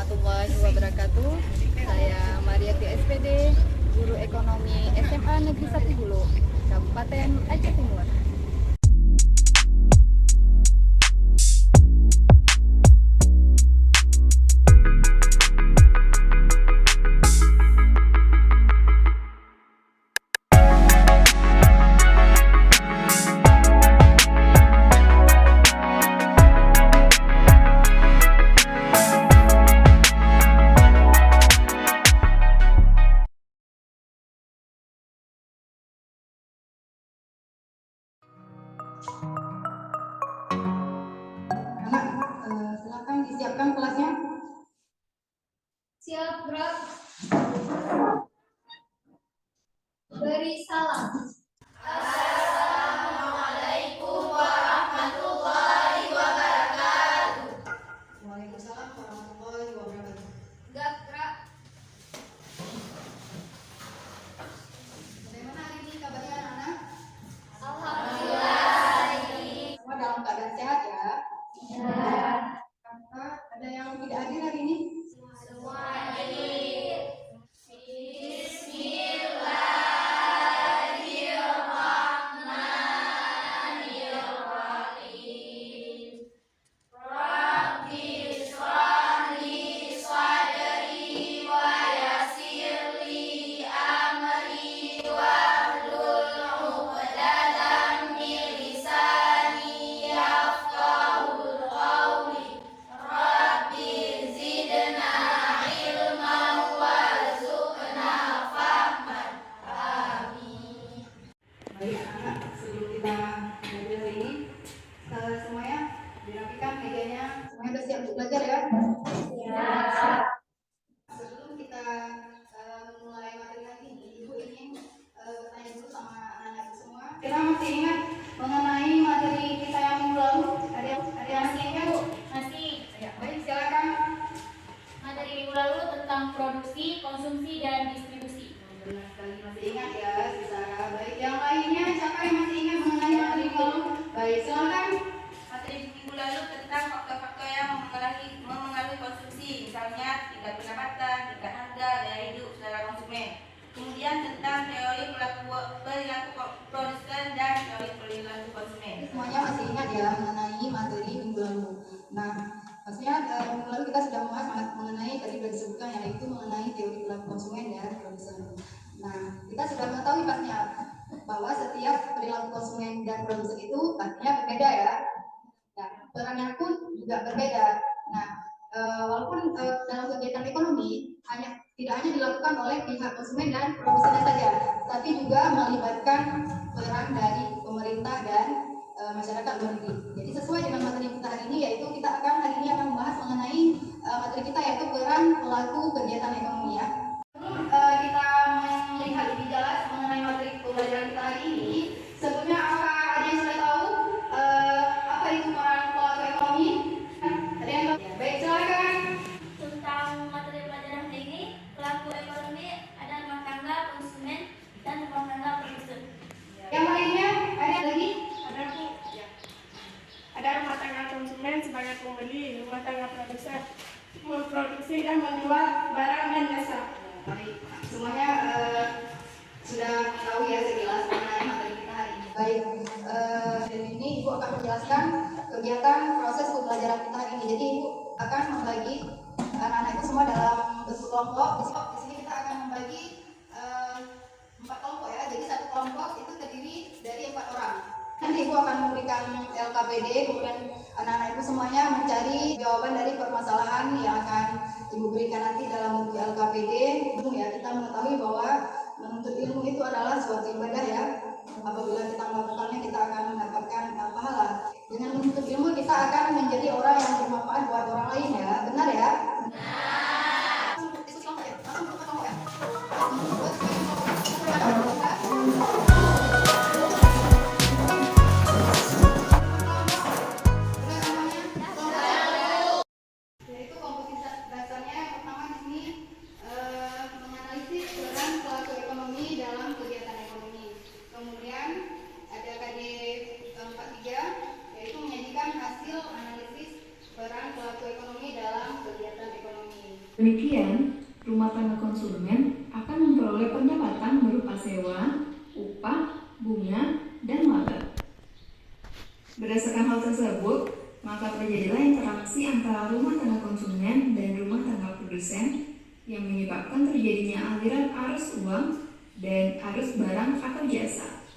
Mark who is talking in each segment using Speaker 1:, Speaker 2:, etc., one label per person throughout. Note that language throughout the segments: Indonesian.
Speaker 1: warahmatullahi wabarakatuh. Saya Mariati SPD, guru ekonomi SMA Negeri 1 Hulu, Kabupaten Aceh Timur.
Speaker 2: Silakan disiapkan kelasnya.
Speaker 3: Siap, gerak. Beri salam. Assalamualaikum warahmatullahi wabarakatuh.
Speaker 2: Waalaikumsalam warahmatullahi wabarakatuh.
Speaker 3: Gerak.
Speaker 2: Bagaimana hari ini kabarnya anak-anak?
Speaker 3: Alhamdulillah.
Speaker 2: Semua dalam keadaan sehat ya?
Speaker 3: Ya.
Speaker 2: Ada yang tidak hadir hari ini?
Speaker 3: Semua hadir. Bismillahirrahmanirrahim. Rabbi shrah li sadri wa yassir li amri wahlul 'uqdatam min lisani yafqahul qawli. Rabbi zidna ilman warzuqna fahman. Amin.
Speaker 2: Baik anak-anak, sebelum kita belajar hari ini, semuanya dirapikan mejanya. Semuanya sudah siap untuk belajar ya?
Speaker 3: Ya.
Speaker 2: Sebelum kita mulai materi nanti, Ibu ingin bertanya dulu sama anak-anak semua. Kita masih ingat mengenai materi kita yang minggu lalu? Ada yang masih ingat, Bu?
Speaker 4: Masih.
Speaker 2: Ya, baik, silakan.
Speaker 4: Materi minggu lalu tentang produksi, konsumsi, dan distribusi.
Speaker 2: Benar sekali, masih ingat ya, sisa. Baik, yang lainnya siapa yang masih ingat mengenai materi minggu lalu? Baik, silakan.
Speaker 5: Materi minggu lalu tentang faktor-faktor yang memengaruhi konsumsi, misalnya tingkat pendapatan, tingkat harga, daya hidup secara konsumen. Kemudian tentang teori perilaku produsen dan teori perilaku konsumen.
Speaker 2: Semuanya masih ingat ya mengenai materi minggu lalu. Nah, maksudnya minggu lalu kita sudah membahas mengenai tadi sudah disebutkan yaitu mengenai teori perilaku konsumen dan produsen. Nah, kita sudah mengetahui pastinya bahwa setiap perilaku konsumen dan produsen itu pastinya berbeda ya. Nah, perannya pun juga berbeda. Nah, walaupun dalam kegiatan ekonomi tidak hanya dilakukan oleh pihak konsumen dan produsennya saja, tapi juga melibatkan peran dari pemerintah dan masyarakat luar negeri. Jadi sesuai dengan materi kita hari ini, yaitu kita akan hari ini akan membahas mengenai materi kita yaitu peran pelaku kegiatan ekonomi ya. Kita melihat lebih jelas mengenai materi pembelajaran kita hari ini. Sebelumnya apakah ada yang sudah tahu apa itu peran pelaku ekonomi? Ada yang tahu? Ya, baik, silakan.
Speaker 4: Tentang materi pelajaran hari ini, pelaku ekonomi ada rumah tangga, konsumen, dan rumah tangga produsen.
Speaker 2: Yang lainnya ada lagi?
Speaker 6: Ada Bu. Ada rumah tangga konsumen sebagai pembeli, rumah tangga produsen memproduksi dan menjual barang dan jasa.
Speaker 2: Baik, semuanya sudah tahu ya sekilas mengenai materi kita hari ini. Baik, dan ini Ibu akan menjelaskan kegiatan proses pembelajaran kita hari ini. Jadi Ibu akan membagi anak-anak itu semua dalam bentuk kelompok. Di sini kita akan membagi 4 kelompok ya. Jadi satu kelompok itu terdiri dari 4 orang. Nanti Ibu akan memberikan LKPD, kemudian anak-anak itu semuanya mencari jawaban dari permasalahan yang akan Ibu berikan nanti dalam bentuk LKPD. Ya, kita mengetahui bahwa menuntut ilmu itu adalah suatu ibadah ya. Apabila kita melakukannya, kita akan mendapatkan pahala. Dengan menuntut ilmu, kita akan menjadi orang yang bermanfaat buat orang lain ya. Benar ya? Yaitu komposisi dasarnya yang pertama di sini menganalisis peran pelaku ekonomi dalam kegiatan ekonomi. Kemudian ada KD 43 yaitu menyajikan hasil analisis peran pelaku ekonomi
Speaker 7: Demikian, rumah tangga konsumen akan memperoleh pendapatan berupa sewa, upah, bunga, dan magang. Berdasarkan hal tersebut, maka terjadilah interaksi antara rumah tangga konsumen dan rumah tangga produsen yang menyebabkan terjadinya aliran arus uang dan arus barang atau jasa.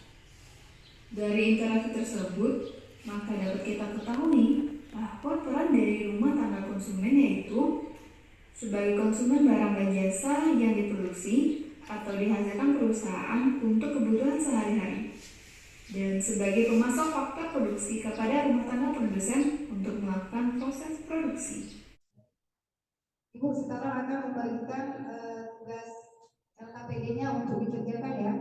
Speaker 7: Dari interaksi tersebut, maka dapat kita ketahui bahwa peran dari rumah tangga konsumen yaitu sebagai konsumen barang dan jasa yang diproduksi atau dihasilkan perusahaan untuk kebutuhan sehari-hari, dan sebagai pemasok faktor produksi kepada rumah tangga produsen untuk melakukan proses produksi.
Speaker 2: Ibu sekarang akan membagikan tugas LKPD-nya untuk dikerjakan ya.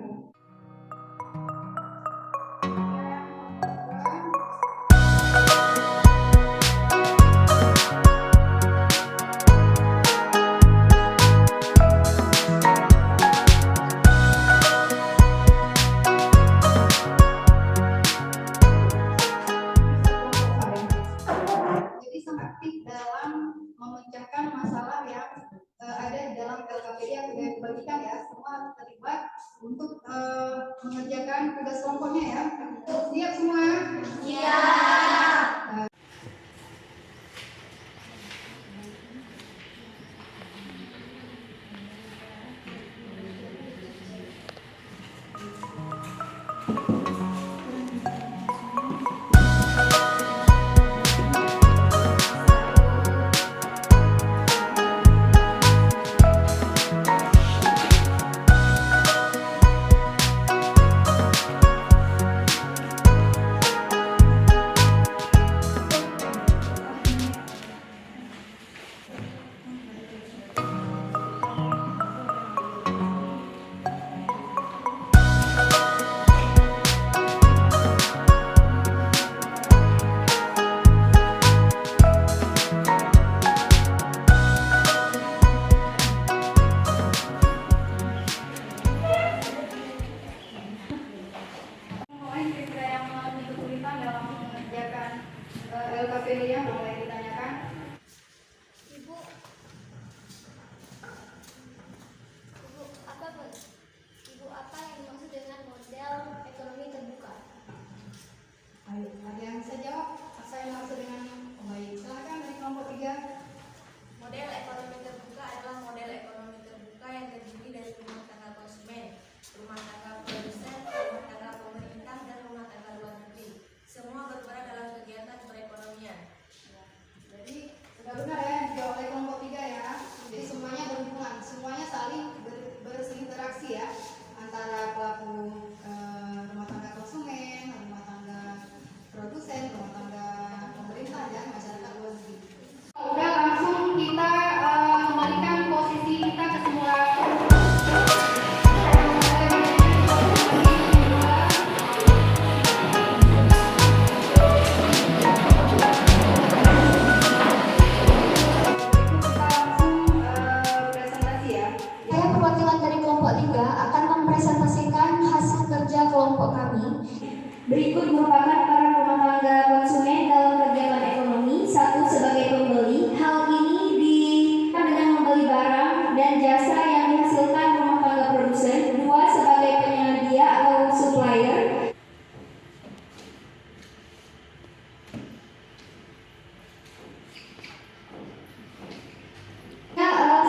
Speaker 2: Jadi sangat aktif dalam memecahkan masalah yang ada di dalam LKPD yang sudah dibagikan ya. Semua terlibat untuk mengerjakan tugas kelompoknya ya. Siap semua? Siap. LKPD-nya boleh ditanyakan.
Speaker 4: Ibu, apa yang dimaksud dengan model ekonomi terbuka?
Speaker 2: Baik, ada yang bisa jawab? Saya maksud dengan baik. Silakan dari kelompok 3.
Speaker 3: Model ekonomi terbuka adalah model ekonomi terbuka yang terdiri dari rumah tangga konsumen, rumah tangga produsen, rumah tangga pemerintah, dan rumah tangga luar negeri. Semua berperan dalam kegiatan perekonomian.
Speaker 2: Jadi sudah benar ya dijawab oleh kelompok 3 ya. Jadi semuanya berhubungan, semuanya saling berinteraksi ya antara pelaku rumah tangga konsumen, rumah tangga produsen, rumah tangga pemerintah dan masyarakat luar negeri. Udah langsung kita kembalikan posisi kita ke semula.
Speaker 8: Saya perwakilan dari kelompok 3 akan mempresentasikan hasil kerja kelompok kami. Berikut merupakan peran rumah tangga konsumen dalam kegiatan ekonomi. 1. Sebagai pembeli. Hal ini dengan membeli barang dan jasa yang dihasilkan rumah tangga produsen. 2. Sebagai penyedia atau supplier.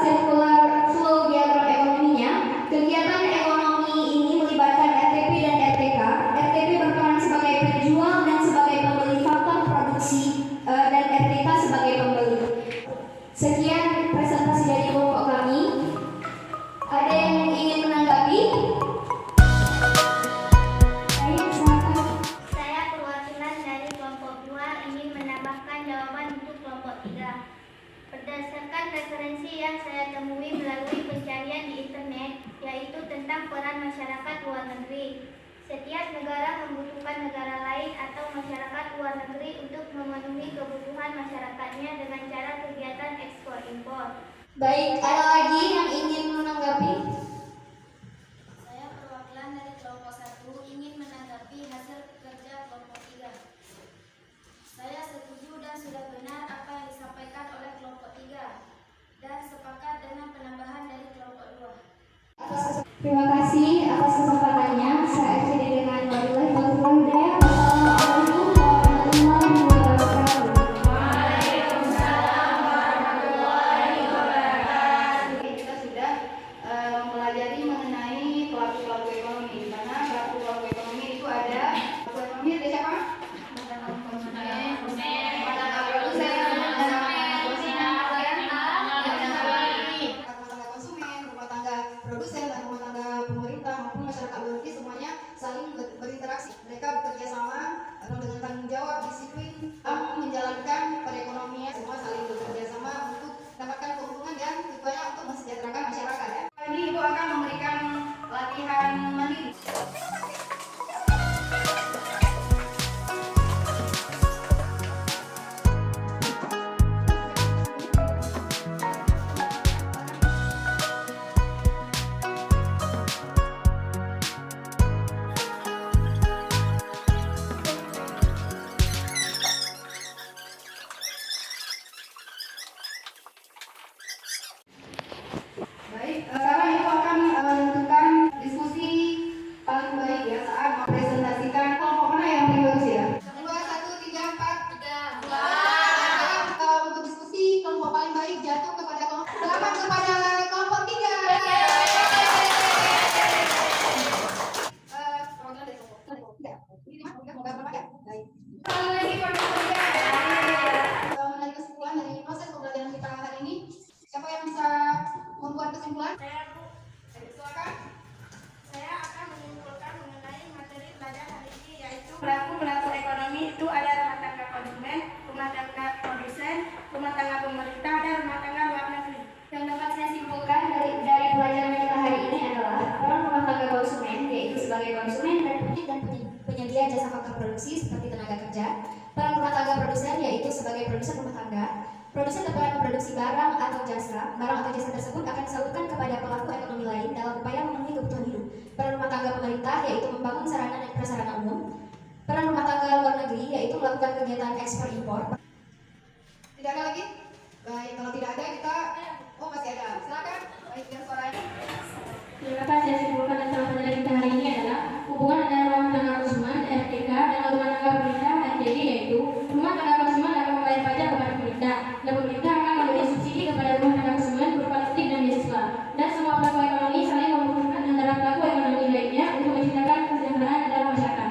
Speaker 8: Circular flow diagram ekonominya. Kegiatan ekonomi ini melibatkan RTP dan RTK. RTP berperan sebagai penjual dan sebagai pembeli faktor produksi, dan RTK sebagai pembeli. Sekian presentasi dari kelompok kami. Ada yang ingin menanggapi? Baik, silakan.
Speaker 4: Saya perwakilan dari kelompok 2 ingin menambahkan jawaban untuk kelompok 3. Berdasarkan referensi yang saya temui melalui pencarian di internet, yaitu tentang peran masyarakat luar negeri. Setiap negara membutuhkan negara lain atau masyarakat luar negeri untuk memenuhi kebutuhan masyarakatnya dengan cara kegiatan ekspor-impor.
Speaker 8: Baik, ada lagi yang ingin menanggapi?
Speaker 3: Saya perwakilan dari kelompok 1 ingin menanggapi hasil kerja kelompok 3. Saya setuju dan sudah benar apa yang disampaikan oleh kelompok 3 dan sepakat
Speaker 8: Terima kasih atas kesempatannya. Saya akhiri dengan wabillahi taufiq wal hidayah. Wassalamualaikum warahmatullahi wabarakatuh.
Speaker 2: Kita sudah mempelajari mengenai pelaku-pelaku ekonomi, di mana pelaku-pelaku ekonomi itu ada pelaku ekonomi ada siapa? Rumah tangga produsen dan rumah tangga pemerintah maupun masyarakat luar negeri semuanya saling berinteraksi. Mereka bekerja sama dengan tanggung jawab, disiplin, menjalankan perekonomian, semua saling bekerja sama untuk mendapatkan keuntungan dan tujuannya untuk mensejahterakan masyarakat ya. Ini Ibu akan memberikan latihan mandiri. Baik, sekarang Ibu akan menentukan diskusi paling baik ya saat mempresentasikan kelompok mana yang paling bagus ya. 2, 1, 3, 4, 3. Untuk diskusi kelompok paling baik jatuh kepada kelompok. Selamat kepada kelompok 3. Program dari kelompok 3. Ini di mana? Program berapa ya? Baik. Sekali lagi kelompok 3. Menarik kesimpulan dari proses pembelajaran kita hari ini. Siapa yang bisa membuat kesimpulan?
Speaker 6: Saya, Bu.
Speaker 2: Silakan.
Speaker 6: Saya akan menyimpulkan mengenai materi pelajaran hari ini, yaitu pelaku ekonomi itu ada rumah tangga konsumen, rumah tangga produsen, rumah tangga pemerintah, dan rumah tangga luar negeri.
Speaker 8: Yang dapat saya simpulkan dari pelajaran kita hari ini adalah peran rumah tangga konsumen, yaitu sebagai konsumen dan penyedia jasa faktor produksi seperti tenaga kerja. Peran rumah tangga produsen yaitu sebagai produsen rumah tangga. Produsen berperan memproduksi barang atau jasa. Barang atau jasa tersebut akan disalurkan kepada pelaku ekonomi lain dalam upaya memenuhi kebutuhan hidup. Peran rumah tangga pemerintah yaitu membangun sarana dan prasarana umum. Peran rumah tangga luar negeri yaitu melakukan kegiatan ekspor impor.
Speaker 2: Tidak ada lagi? Baik, kalau tidak ada kita masih ada. Silakan. Baik, yang suaranya.
Speaker 9: Yang dapat saya simpulkan dalam pelajaran kita hari ini adalah hubungan antara rumah tangga konsumen (RTK) dan rumah tangga pemerintah (RTD), yaitu rumah tangga konsumen akan membayar pajak kepada pemerintah dan pemerintah akan memberi subsidi kepada rumah tangga konsumen berupa listrik dan beasiswa. Dan semua pelaku ekonomi saling membutuhkan antara pelaku ekonomi lainnya untuk menciptakan kesejahteraan dalam masyarakat.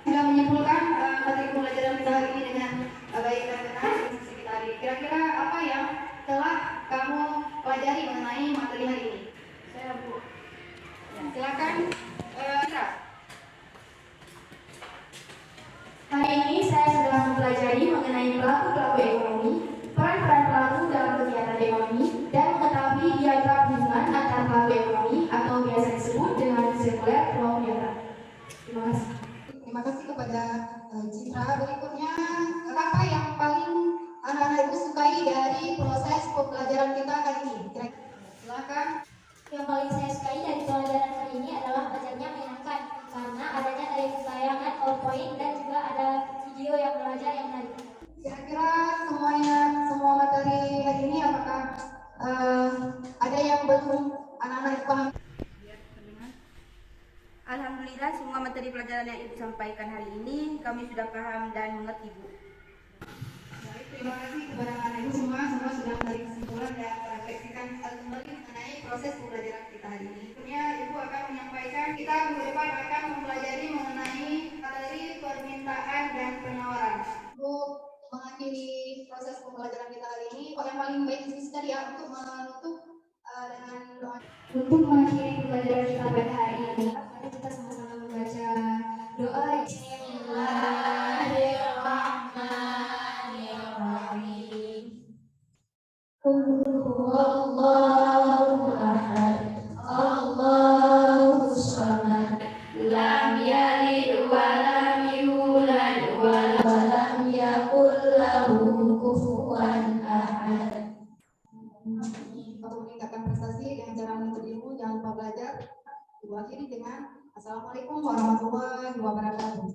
Speaker 2: Sudah menyimpulkan materi pembelajaran kita hari ini dengan baik dan benar diskusi kita hari ini. Kira-kira apa yang telah kamu pelajari mengenai materi hari ini?
Speaker 6: Saya, Bu.
Speaker 2: Silakan. Indra.
Speaker 8: Hari ini saya sudah mempelajari mengenai pelaku-pelaku ekonomi, peran-peran pelaku dalam kegiatan ekonomi, dan mengetahui diagram hubungan antar pelaku ekonomi atau biasa disebut dengan sirkuler flow diagram. Terima kasih.
Speaker 2: Terima kasih kepada Citra. Berikutnya, apa yang paling anak-anak ibu sukai dari proses pembelajaran kita hari ini? Silakan.
Speaker 4: Yang paling saya sukai dari pelajaran hari ini adalah belajarnya menyenangkan karena adanya dari tayangan PowerPoint dan juga ada video yang belajar yang menarik.
Speaker 2: Kira-kira semua materi hari ini apakah ada yang belum anak-anak ibu paham?
Speaker 5: Alhamdulillah semua materi pelajaran yang Ibu sampaikan hari ini kami sudah paham dan mengerti, Bu.
Speaker 2: Baik, terima kasih kepada anak ibu semua sudah menarik kesimpulan dan merefleksikan kembali mengenai proses pembelajaran kita hari ini. Tentunya ibu akan menyampaikan kita minggu depan akan mempelajari mengenai materi permintaan dan penawaran. Bu mengakhiri proses pembelajaran kita hari ini. Yang paling baik diskusi tadi ya untuk menutup dengan doa.
Speaker 8: Untuk mengakhiri pembelajaran kita pada hari ini, mari kita sama-sama membaca doa. Bismillahirrahmanirrahim. Allahu ahad, Allahu samad, lam yalid wa lam yulad wa lam yakul lahu kufuwan ahad.
Speaker 2: Untuk meningkatkan prestasi dengan cara menuntut ilmu, jangan lupa belajar. Ibu akhiri dengan Assalamualaikum warahmatullahi wabarakatuh.